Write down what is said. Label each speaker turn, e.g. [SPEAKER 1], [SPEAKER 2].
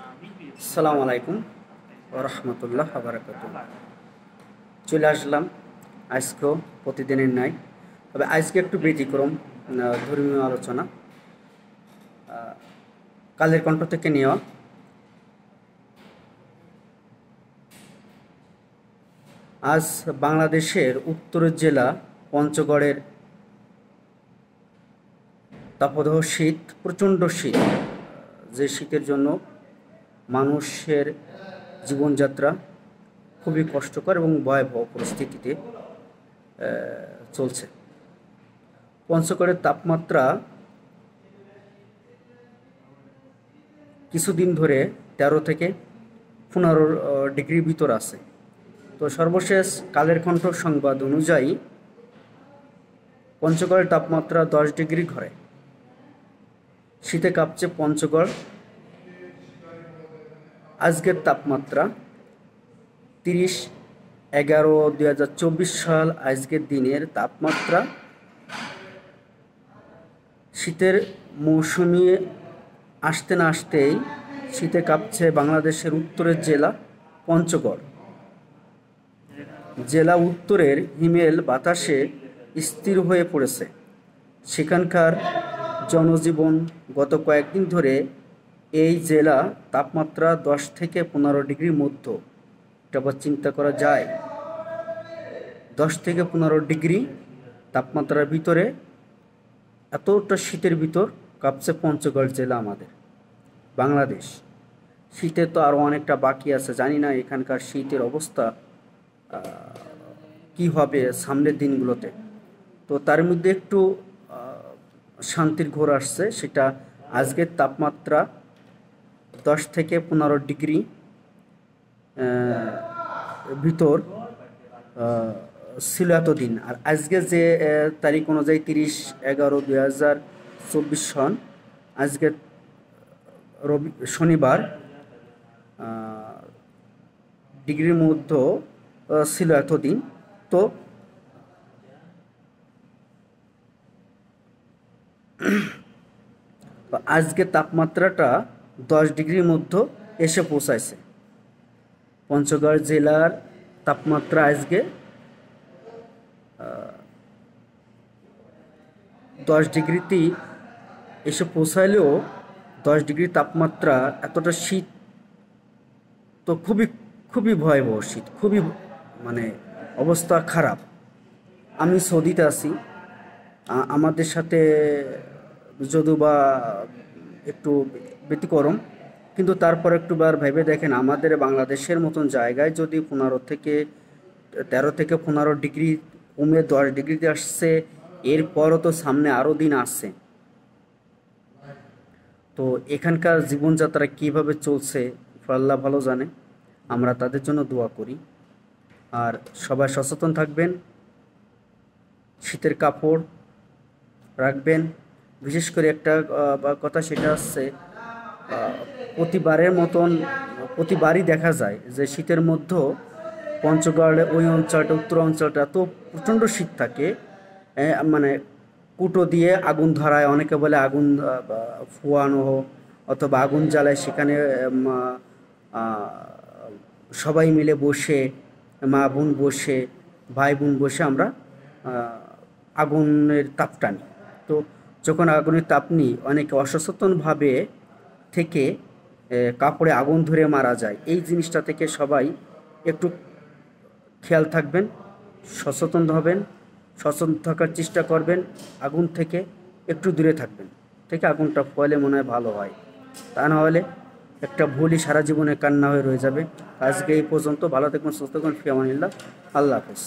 [SPEAKER 1] আসসালামু আলাইকুম ওয়া রাহমাতুল্লাহ ওয়া বারাকাতুহু। চলে আসলাম আজকেও প্রতিদিনের ন্যায়, তবে আজকে একটু ব্যতিক্রম ধর্মীয় আলোচনা, কালের কণ্ঠ থেকে নেওয়া। আজ বাংলাদেশের উত্তরের জেলা পঞ্চগড়ের তাপদাহ শীত, প্রচণ্ড শীত, যে শীতের জন্য মানুষের জীবনযাত্রা খুবই কষ্টকর এবং ভয়াবহ পরিস্থিতিতে চলছে। পঞ্চগড়ের তাপমাত্রা কিছুদিন ধরে 13 থেকে 15 ডিগ্রির ভিতর আছে। তো সর্বশেষ কালের কণ্ঠ সংবাদ অনুযায়ী পঞ্চগড়ের তাপমাত্রা 10 ডিগ্রি ঘরে। শীতে কাঁপছে পঞ্চগড়। আজকের তাপমাত্রা 30/11/2024 সাল। আজকের দিনের তাপমাত্রা শীতের মৌসুমে আসতে না আসতেই শীতে কাঁপছে বাংলাদেশের উত্তরের জেলা পঞ্চগড়। জেলা উত্তরের হিমেল বাতাসে স্থির হয়ে পড়েছে। সেখানকার জনজীবন গত কয়েকদিন ধরে এই জেলা তাপমাত্রা 10 থেকে 15 ডিগ্রির মধ্যে। এটা আবার চিন্তা করা যায়, 10 থেকে 15 ডিগ্রি তাপমাত্রার ভিতরে এতটা শীতের ভিতর কাঁপছে পঞ্চগড় জেলা আমাদের বাংলাদেশ। শীতে তো আরও অনেকটা বাকি আছে, জানি না এখানকার শীতের অবস্থা কি হবে সামনের দিনগুলোতে। তো তার মধ্যে একটু শান্তির ঘোর আসছে, সেটা আজকের তাপমাত্রা 10 থেকে 15 ডিগ্রি ভিতর ছিল এতদিন। আর আজকে যে তারিখ অনুযায়ী 30/11/2024 সন, আজকে শনিবার, ডিগ্রির মধ্যে ছিল এতদিন। তো আজকে তাপমাত্রাটা 10 ডিগ্রির মধ্যে এসে পৌঁছাইছে। পঞ্চগড় জেলার তাপমাত্রা আজকে 10 ডিগ্রিতেই এসে পৌঁছাইলেও 10 ডিগ্রি তাপমাত্রা, এতটা শীত তো খুবই খুবই ভয়াবহ শীত, খুবই মানে অবস্থা খারাপ। আমি সৌদিতে আছি, আমাদের সাথে যদিও বা একটু ব্যতিক্রম, কিন্তু তারপর একটুবার ভেবে দেখেন আমাদের বাংলাদেশের মতন জায়গায় যদি 13 থেকে 15 ডিগ্রি কমে 10 ডিগ্রিতে আসছে, এরপরও তো সামনে আরও দিন আসছে। তো এখানকার জীবনযাত্রা কীভাবে চলছে আল্লাহ ভালো জানে। আমরা তাদের জন্য দোয়া করি। আর সবাই সচেতন থাকবেন, শীতের কাপড় রাখবেন। বিশেষ করে একটা কথা, সেটা হচ্ছে প্রতিবারই দেখা যায় যে শীতের মধ্যেও পঞ্চগড়ে ওই অঞ্চলটা, উত্তর অঞ্চলটা এত প্রচণ্ড শীত থাকে, মানে কুটো দিয়ে আগুন ধরায়, অনেকে বলে আগুন ফুয়ানো অথবা আগুন জ্বালায়। সেখানে সবাই মিলে বসে, মা বোন বসে, ভাই বোন বসে আমরা আগুনের তাপ টানি। তো যখন আগুনের তাপ নিই, অনেকে অসচেতনভাবে থেকে কাপড়ে আগুন ধরে মারা যায়। এই জিনিসটা থেকে সবাই একটু খেয়াল থাকবেন, সচেতন হবেন, সচেতন থাকার চেষ্টা করবেন, আগুন থেকে একটু দূরে থাকবেন, থেকে আগুনটা ফলে মনে হয় ভালো হয়। তা না হলে একটা ভুলই সারা জীবনে কান্না হয়ে রয়ে যাবে। আজকে এই পর্যন্ত। ভালো থাকবেন, সুস্থ থাকবেন, ফি আমানিল্লাহ। আল্লাহ হাফেজ।